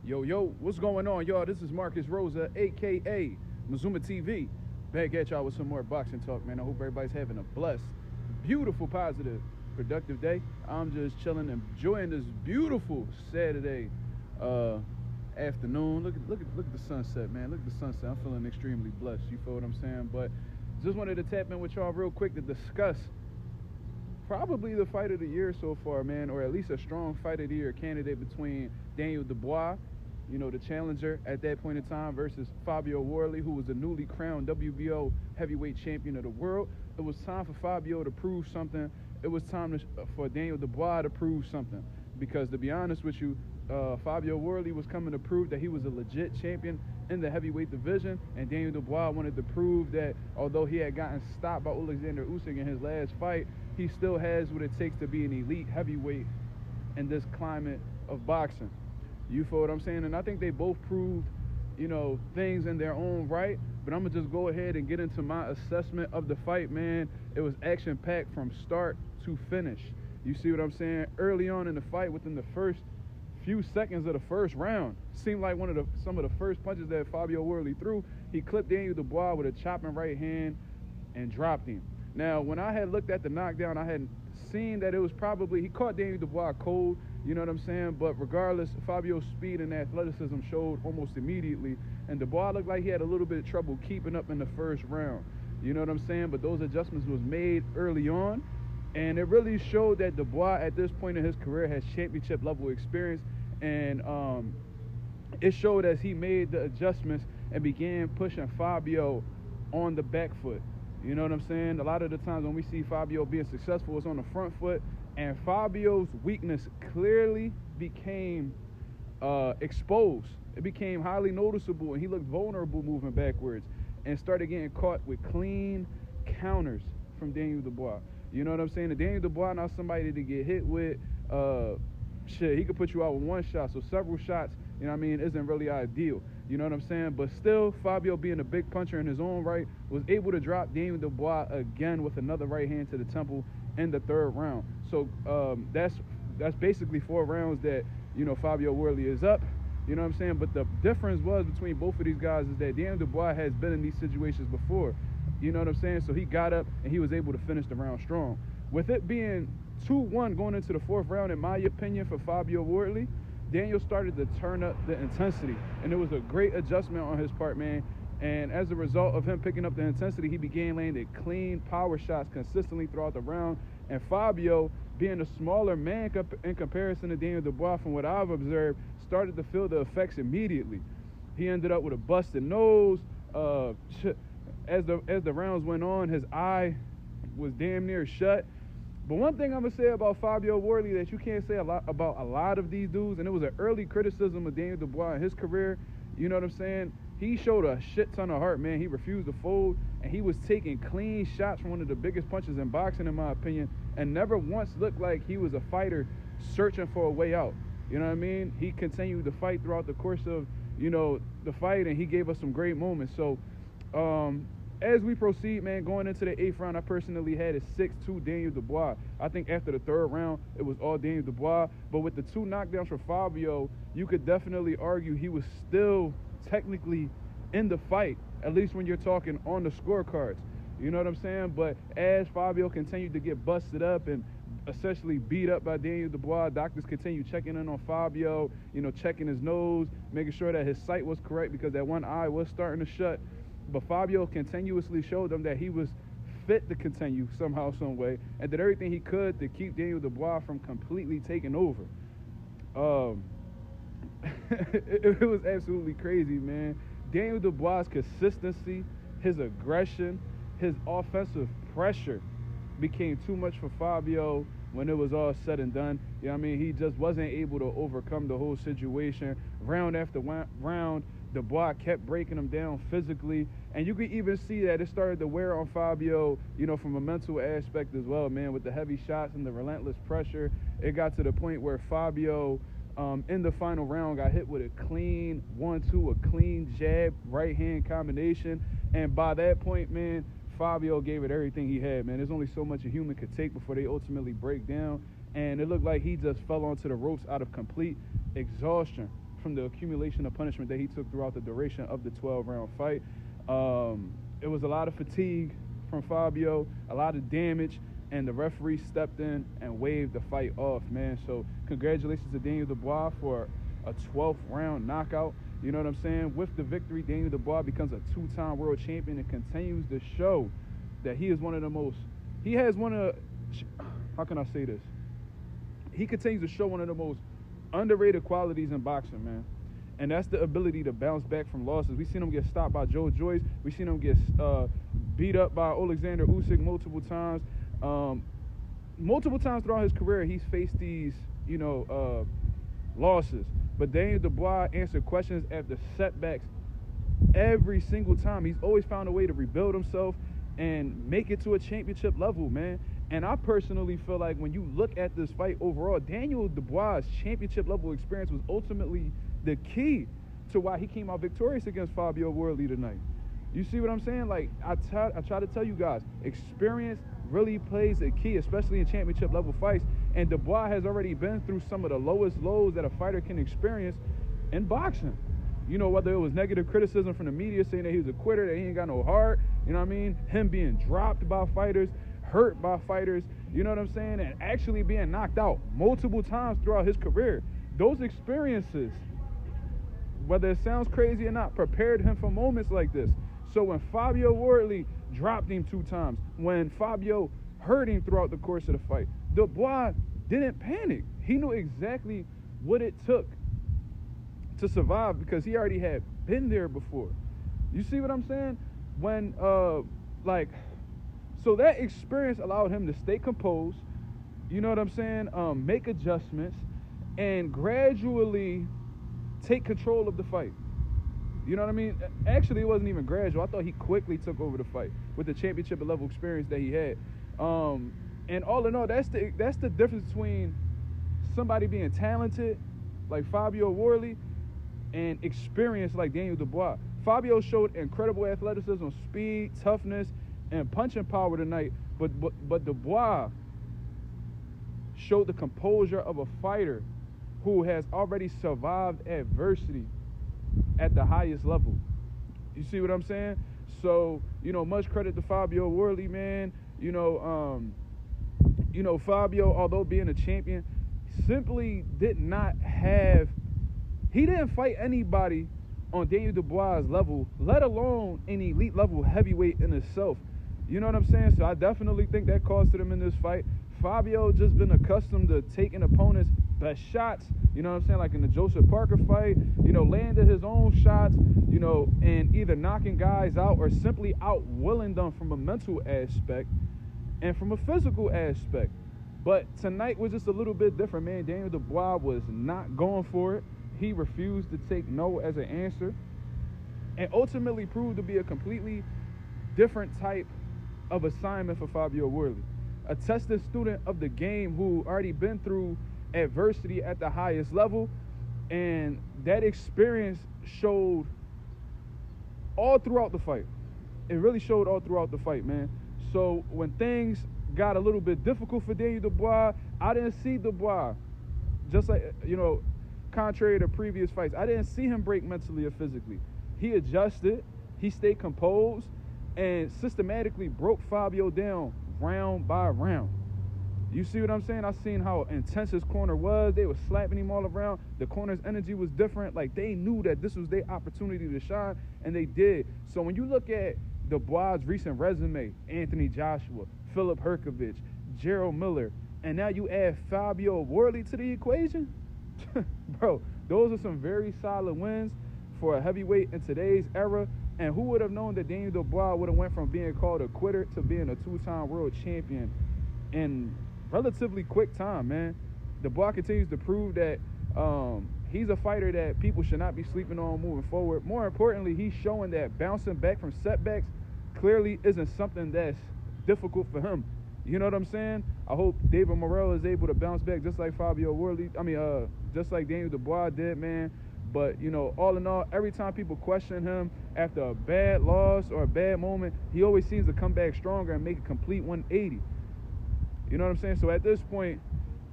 Yo, what's going on, y'all? This is Marcus Rosa, aka Mazuma TV. Back at y'all with some more boxing talk, man. I hope everybody's having a blessed, beautiful, positive, productive day. I'm just chilling, enjoying this beautiful Saturday afternoon. Look at the sunset, man. Look at the sunset. I'm feeling extremely blessed. You feel what I'm saying? But just wanted to tap in with y'all real quick to discuss probably the fight of the year so far, man, or at least a strong fight of the year candidate between Daniel Dubois, the challenger at that point in time, versus Fabio Wardley, who was the newly crowned WBO heavyweight champion of the world. It was time for Fabio to prove something. It was time for Daniel Dubois to prove something. Because to be honest with you, Fabio Wardley was coming to prove that he was a legit champion in the heavyweight division, and Daniel Dubois wanted to prove that although he had gotten stopped by Alexander Usyk in his last fight, he still has what it takes to be an elite heavyweight in this climate of boxing. You feel what I'm saying? And I think they both proved, things in their own right. But I'm going to just go ahead and get into my assessment of the fight, man. It was action-packed from start to finish. You see what I'm saying? Early on in the fight, within the first few seconds of the first round, seemed like some of the first punches that Fabio Wardley threw, he clipped Daniel Dubois with a chopping right hand and dropped him. Now, when I had looked at the knockdown, I had seen that it was probably, he caught Daniel Dubois cold, you know what I'm saying? But regardless, Fabio's speed and athleticism showed almost immediately, and Dubois looked like he had a little bit of trouble keeping up in the first round. You know what I'm saying? But those adjustments was made early on, and it really showed that Dubois at this point in his career has championship level experience, and it showed as he made the adjustments and began pushing Fabio on the back foot. You know what I'm saying? A lot of the times when we see Fabio being successful, it's on the front foot, and Fabio's weakness clearly became exposed. It became highly noticeable, and he looked vulnerable moving backwards and started getting caught with clean counters from Daniel Dubois. You know what I'm saying? And Daniel Dubois not somebody to get hit with. He could put you out with one shot, so several shots, isn't really ideal. You know what I'm saying? But still, Fabio, being a big puncher in his own right, was able to drop Daniel Dubois again with another right hand to the temple in the third round. So that's basically 4 rounds that, Fabio Wardley is up. You know what I'm saying? But the difference was between both of these guys is that Daniel Dubois has been in these situations before. You know what I'm saying? So he got up and he was able to finish the round strong. With it being 2-1 going into the 4th round, in my opinion, for Fabio Wardley, Daniel started to turn up the intensity, and it was a great adjustment on his part, man. And as a result of him picking up the intensity, he began landing clean power shots consistently throughout the round. And Fabio, being a smaller man in comparison to Daniel Dubois, from what I've observed, started to feel the effects immediately. He ended up with a busted nose. As the rounds went on, his eye was damn near shut. But one thing I'm going to say about Fabio Wardley that you can't say about a lot of these dudes, and it was an early criticism of Daniel Dubois in his career, you know what I'm saying? He showed a shit ton of heart, man. He refused to fold, and he was taking clean shots from one of the biggest punches in boxing, in my opinion, and never once looked like he was a fighter searching for a way out. You know what I mean? He continued to fight throughout the course of, the fight, and he gave us some great moments. So, as we proceed, man, going into the 8th round, I personally had a 6-2 Daniel Dubois. I think after the 3rd round, it was all Daniel Dubois. But with the 2 knockdowns for Fabio, you could definitely argue he was still technically in the fight, at least when you're talking on the scorecards. You know what I'm saying? But as Fabio continued to get busted up and essentially beat up by Daniel Dubois, doctors continued checking in on Fabio, checking his nose, making sure that his sight was correct because that one eye was starting to shut. But Fabio continuously showed them that he was fit to continue somehow, some way, and did everything he could to keep Daniel Dubois from completely taking over. It was absolutely crazy, man. Daniel Dubois' consistency, his aggression, his offensive pressure became too much for Fabio when it was all said and done. He just wasn't able to overcome the whole situation. Round after round, Dubois kept breaking him down physically, and you could even see that it started to wear on Fabio, from a mental aspect as well, man, with the heavy shots and the relentless pressure. It got to the point where Fabio, in the final round, got hit with a clean 1-2, a clean jab, right-hand combination, and by that point, man, Fabio gave it everything he had, man. There's only so much a human could take before they ultimately break down, and it looked like he just fell onto the ropes out of complete exhaustion. from the accumulation of punishment that he took throughout the duration of the 12-round fight. It was a lot of fatigue from Fabio, a lot of damage, and the referee stepped in and waved the fight off, man. So congratulations to Daniel Dubois for a 12th round knockout. You know what I'm saying? With the victory, Daniel Dubois becomes a 2-time world champion and continues to show that he is one of the most, he has one of, how can I say this? He continues to show one of the most underrated qualities in boxing, man. And that's the ability to bounce back from losses. We've seen him get stopped by Joe Joyce. We've seen him get beat up by Alexander Usyk multiple times. Multiple times throughout his career, he's faced these, losses. But Daniel Dubois answered questions after setbacks every single time. He's always found a way to rebuild himself and make it to a championship level, man. And I personally feel like when you look at this fight overall, Daniel Dubois' championship level experience was ultimately the key to why he came out victorious against Fabio Wardley tonight. You see what I'm saying? Like, I try to tell you guys, experience really plays a key, especially in championship level fights. And Dubois has already been through some of the lowest lows that a fighter can experience in boxing. You know, whether it was negative criticism from the media saying that he was a quitter, that he ain't got no heart, you know what I mean? Him being dropped by fighters, hurt by fighters, you know what I'm saying? And actually being knocked out multiple times throughout his career. Those experiences, whether it sounds crazy or not, prepared him for moments like this. So when Fabio Wardley dropped him 2 times, when Fabio hurt him throughout the course of the fight, Dubois didn't panic. He knew exactly what it took to survive because he already had been there before. You see what I'm saying? When, so that experience allowed him to stay composed, you know what I'm saying, make adjustments, and gradually take control of the fight. You know what I mean? Actually, it wasn't even gradual. I thought he quickly took over the fight with the championship level experience that he had. And all in all, that's the difference between somebody being talented like Fabio Wardley and experience like Daniel Dubois. Fabio showed incredible athleticism, speed, toughness, and punching power tonight. But Dubois showed the composure of a fighter who has already survived adversity at the highest level. You see what I'm saying? So, much credit to Fabio Wardley, man. Fabio, although being a champion, simply he didn't fight anybody on Daniel Dubois' level, let alone an elite level heavyweight in itself. You know what I'm saying? So I definitely think that costed him in this fight. Fabio just been accustomed to taking opponents' best shots, you know what I'm saying, like in the Joseph Parker fight, landed his own shots, and either knocking guys out or simply outwilling them from a mental aspect and from a physical aspect. But tonight was just a little bit different, man. Daniel Dubois was not going for it. He refused to take no as an answer and ultimately proved to be a completely different type of assignment for Fabio Wardley. A tested student of the game who already been through adversity at the highest level, and that experience showed all throughout the fight. It really showed all throughout the fight, man. So when things got a little bit difficult for Daniel Dubois, I didn't see Dubois, just like, contrary to previous fights, I didn't see him break mentally or physically. He adjusted, he stayed composed, and systematically broke Fabio down round by round. You see what I'm saying? I seen how intense his corner was. They were slapping him all around. The corner's energy was different. Like, they knew that this was their opportunity to shine, and they did. So when you look at Dubois' recent resume, Anthony Joshua, Philip Herkovich, Gerald Miller, and now you add Fabio Wardley to the equation, bro, those are some very solid wins for a heavyweight in today's era. And who would have known that Daniel Dubois would have went from being called a quitter to being a 2-time world champion in relatively quick time, man. Dubois continues to prove that he's a fighter that people should not be sleeping on moving forward. More importantly, he's showing that bouncing back from setbacks clearly isn't something that's difficult for him. You know what I'm saying? I hope David Morrell is able to bounce back just like just like Daniel Dubois did, man. But, all in all, every time people question him after a bad loss or a bad moment, he always seems to come back stronger and make a complete 180. You know what I'm saying? So at this point,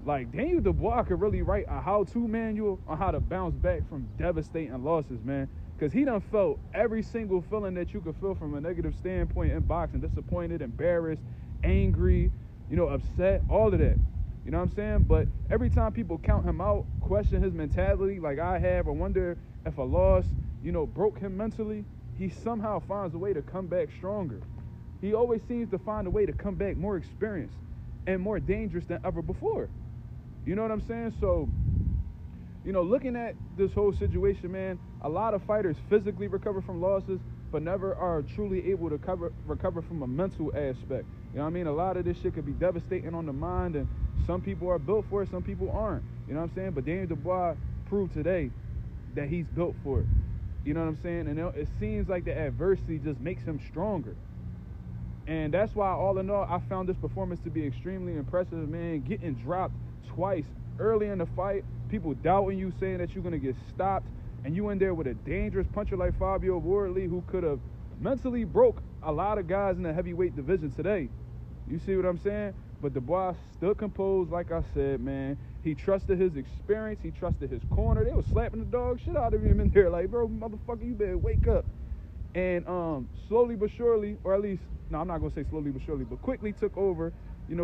Like, Daniel Dubois could really write a how-to manual on how to bounce back from devastating losses, man. Because he done felt every single feeling that you could feel from a negative standpoint in boxing. Disappointed, embarrassed, angry, upset, all of that. You know what I'm saying? But every time people count him out, question his mentality like I have, or wonder if a loss, broke him mentally, he somehow finds a way to come back stronger. He always seems to find a way to come back more experienced and more dangerous than ever before. You know what I'm saying? So, looking at this whole situation, man, a lot of fighters physically recover from losses, but never are truly able to recover from a mental aspect. You know what I mean? A lot of this shit could be devastating on the mind, and some people are built for it, some people aren't. You know what I'm saying? But Daniel Dubois proved today that he's built for it. You know what I'm saying? And it seems like the adversity just makes him stronger. And that's why, all in all, I found this performance to be extremely impressive, man. Getting dropped twice early in the fight, people doubting you, saying that you're going to get stopped, and you in there with a dangerous puncher like Fabio Wardley, who could have mentally broke a lot of guys in the heavyweight division today. You see what I'm saying? But Dubois stood composed, like I said, man. He trusted his experience. He trusted his corner. They was slapping the dog shit out of him in there. Like, bro, motherfucker, you better wake up. And slowly but surely, or at least, no, I'm not going to say slowly but surely, but quickly took over,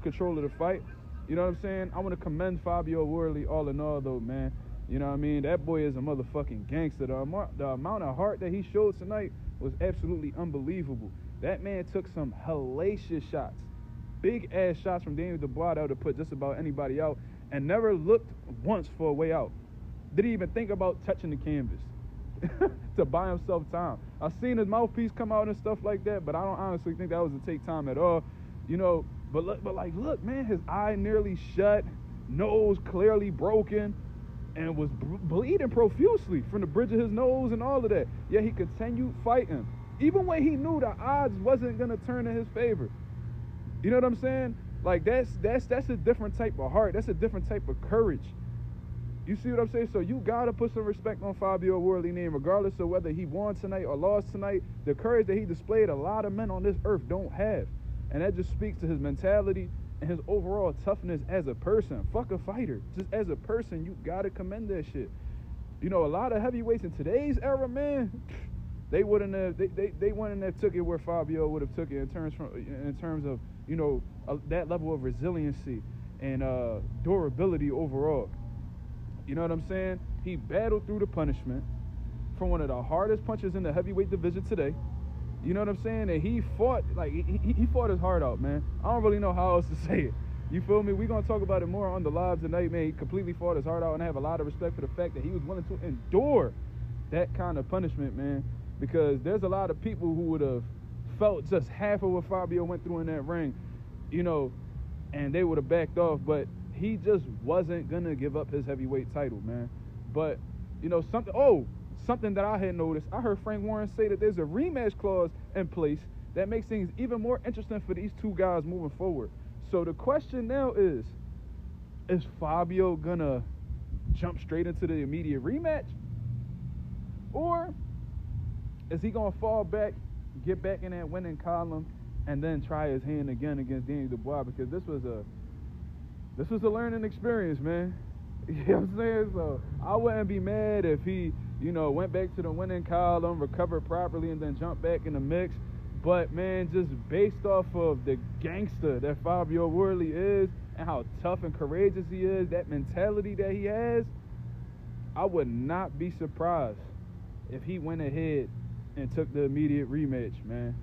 control of the fight. You know what I'm saying? I want to commend Fabio Wardley all in all, though, man. You know what I mean? That boy is a motherfucking gangster. The amount of heart that he showed tonight was absolutely unbelievable. That man took some hellacious shots. Big-ass shots from Daniel Dubois that would have put just about anybody out, and never looked once for a way out. Didn't even think about touching the canvas to buy himself time. I seen his mouthpiece come out and stuff like that, but I don't honestly think that was to take time at all. But look, man, his eye nearly shut, nose clearly broken, and was bleeding profusely from the bridge of his nose and all of that. Yet he continued fighting, even when he knew the odds wasn't gonna turn in his favor. You know what I'm saying? Like, that's a different type of heart. That's a different type of courage. You see what I'm saying? So you gotta put some respect on Fabio Wardley's name, regardless of whether he won tonight or lost tonight. The courage that he displayed, a lot of men on this earth don't have. And that just speaks to his mentality and his overall toughness as a person. Fuck a fighter. Just as a person, you gotta commend that shit. A lot of heavyweights in today's era, man, they wouldn't have took it where Fabio would have took it in terms of that level of resiliency and durability overall. You know what I'm saying? He battled through the punishment from one of the hardest punchers in the heavyweight division today. You know what I'm saying? And he fought, like, he fought his heart out, man. I don't really know how else to say it. You feel me? We're going to talk about it more on the live tonight, man. He completely fought his heart out, and I have a lot of respect for the fact that he was willing to endure that kind of punishment, man. Because there's a lot of people who would have felt just half of what Fabio went through in that ring, and they would have backed off. But he just wasn't going to give up his heavyweight title, man. But, something that I had noticed, I heard Frank Warren say that there's a rematch clause in place that makes things even more interesting for these two guys moving forward. So the question now is Fabio gonna jump straight into the immediate rematch? Or is he gonna fall back, get back in that winning column, and then try his hand again against Daniel Dubois? Because this was a learning experience, man. You know what I'm saying? So I wouldn't be mad if he, went back to the winning column, recovered properly, and then jumped back in the mix. But, man, just based off of the gangster that Fabio Wardley is and how tough and courageous he is, that mentality that he has, I would not be surprised if he went ahead and took the immediate rematch, man.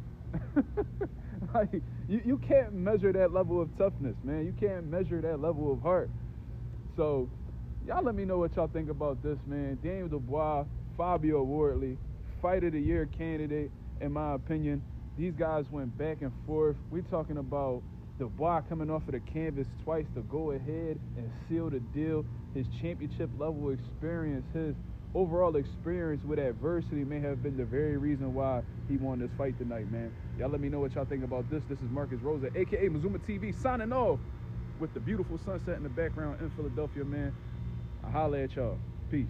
Like, you can't measure that level of toughness, man. You can't measure that level of heart. So, y'all let me know what y'all think about this, man. Daniel Dubois, Fabio Wardley, Fight of the Year candidate, in my opinion. These guys went back and forth. We're talking about Dubois coming off of the canvas twice to go ahead and seal the deal. His championship level experience, his overall experience with adversity may have been the very reason why he won this fight tonight, man. Y'all let me know what y'all think about this. This is Marcus Rosa, a.k.a. Mazuma TV, signing off with the beautiful sunset in the background in Philadelphia, man. I holla at y'all. Peace.